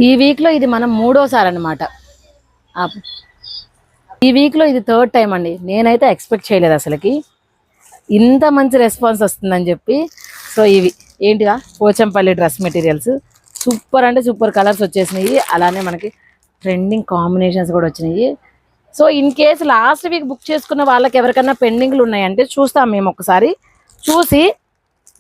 ఈ వీక్లో ఇది మనం మూడోసారి అనమాట. ఈ వీక్లో ఇది థర్డ్ టైం అండి. నేనైతే ఎక్స్పెక్ట్ చేయలేదు అసలుకి ఇంత మంచి రెస్పాన్స్ వస్తుందని చెప్పి. సో ఇవి ఏంటిగా పోచంపల్లి డ్రెస్ మెటీరియల్స్ సూపర్ అంటే సూపర్ కలర్స్ వచ్చేసినాయి. అలానే మనకి ట్రెండింగ్ కాంబినేషన్స్ కూడా వచ్చినాయి. So in case last week book చేసుకున్న వాళ్ళకి ఎవరికైనా పెండింగ్లు ఉన్నాయంటే చూస్తాం మేము, ఒకసారి చూసి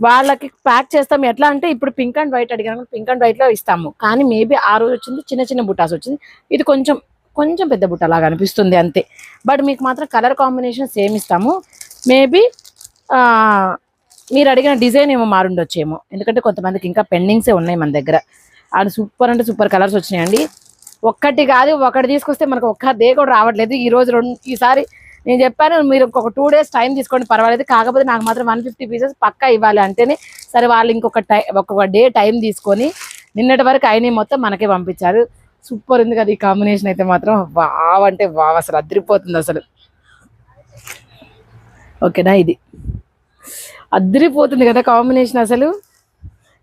వాళ్ళకి ప్యాక్ చేస్తాం. ఎట్లా అంటే ఇప్పుడు పింక్ అండ్ వైట్ అడిగాను, పింక్ అండ్ వైట్లో ఇస్తాము. కానీ మేబీ ఆ రోజు వచ్చింది చిన్న చిన్న బుటాస్ వచ్చింది, ఇది కొంచెం కొంచెం పెద్ద బుట్ట లాగా అనిపిస్తుంది అంతే. బట్ మీకు మాత్రం కలర్ కాంబినేషన్ సేమ్ ఇస్తాము. మేబీ మీరు అడిగిన డిజైన్ ఏమో మారుండొచ్చేమో, ఎందుకంటే కొంతమందికి ఇంకా పెండింగ్సే ఉన్నాయి మన దగ్గర. అండ్ సూపర్ అంటే సూపర్ కలర్స్ వచ్చినాయండి. ఒక్కటి కాదు ఒకటి తీసుకొస్తే మనకు ఒక్కదే కూడా రావట్లేదు. ఈసారి నేను చెప్పాను మీరు ఇంకొక 2 days టైం తీసుకోండి పర్వాలేదు, కాకపోతే నాకు మాత్రం 150 pieces పక్కా ఇవ్వాలి అంటేనే సరే. వాళ్ళు ఒక్కొక్క డే టైం తీసుకొని నిన్నటి వరకు అయినా మొత్తం మనకే పంపించారు. సూపర్ ఉంది కదా ఈ కాంబినేషన్ అయితే మాత్రం. వావ్ అంటే వావ్, అసలు అదిరిపోతుంది అసలు. ఓకేనా, ఇది అదిరిపోతుంది కదా కాంబినేషన్ అసలు.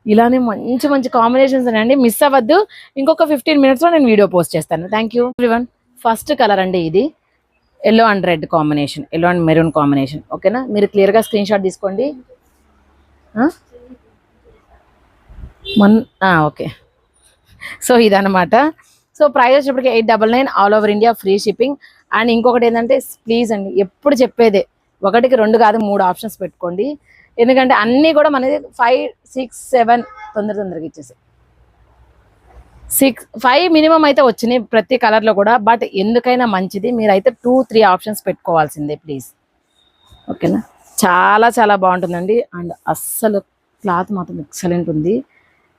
ఇలానే మంచి మంచి కాంబినేషన్స్ ఉన్నాయండి, మిస్ అవ్వద్దు. ఇంకొక 15 minutesలో నేను వీడియో పోస్ట్ చేస్తాను. Thank you everyone. First colour అండి ఇది, yellow and red combination, yellow and maroon combination. ఓకేనా, మీరు క్లియర్గా స్క్రీన్ షాట్ తీసుకోండి. ఓకే, సో ఇదనమాట. సో ప్రైస్ వచ్చేప్పటికి 899 all over India, free shipping. And ఇంకొకటి ఏంటంటే ప్లీజ్ అండి, ఎప్పుడు చెప్పేదే 1కి 2 కాదు 3 ఆప్షన్స్ పెట్టుకోండి. ఎందుకంటే అన్నీ కూడా మనది 5, 6, 7 తొందరగా ఇచ్చేసి 5 మినిమం అయితే వచ్చినాయి ప్రతి కలర్లో కూడా. బట్ ఎందుకైనా మంచిది మీరైతే 2-3 ఆప్షన్స్ పెట్టుకోవాల్సిందే ప్లీజ్. ఓకేనా, చాలా చాలా బాగుంటుందండి. అండ్ అస్సలు క్లాత్ మాత్రం ఎక్సలెంట్ ఉంది.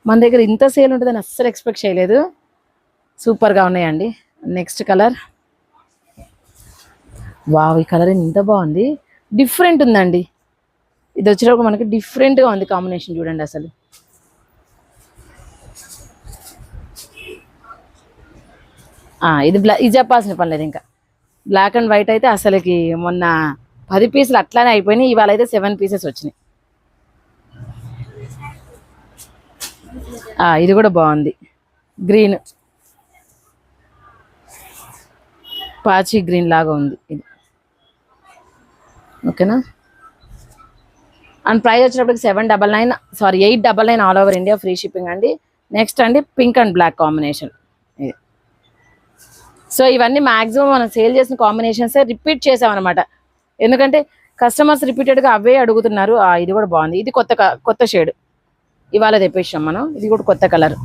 మన దగ్గర ఇంత సేల్ ఉంటుందని అస్సలు ఎక్స్పెక్ట్ చేయలేదు. సూపర్గా ఉన్నాయండి. నెక్స్ట్ కలర్, వావ్ ఈ కలర్ ఇంత బాగుంది, డిఫరెంట్ ఉందండి. ఇది వచ్చేటప్పుడు మనకి డిఫరెంట్గా ఉంది కాంబినేషన్, చూడండి అసలు. ఇది చెప్పాల్సిన పని లేదు ఇంకా. బ్లాక్ అండ్ వైట్ అయితే అసలుకి మొన్న 10 pieces అట్లానే అయిపోయినాయి, ఇవాళ అయితే 7 pieces వచ్చినాయి. ఇది కూడా బాగుంది, గ్రీన్, పాచి గ్రీన్ లాగా ఉంది ఇది. ఓకేనా, అండ్ ప్రైస్ వచ్చేటప్పటికి 899 all over India, free shipping అండి. నెక్స్ట్ అండి పింక్ అండ్ బ్లాక్ కాంబినేషన్ ఇది. సో ఇవన్నీ మ్యాక్సిమం మనం సేల్ చేసిన కాంబినేషన్సే రిపీట్ చేసామన్నమాట, ఎందుకంటే కస్టమర్స్ రిపీటెడ్గా అవే అడుగుతున్నారు. ఇది కూడా బాగుంది, ఇది కొత్త షేడ్ ఇవాళ తెప్పించాం మనం. ఇది కూడా కొత్త కలర్.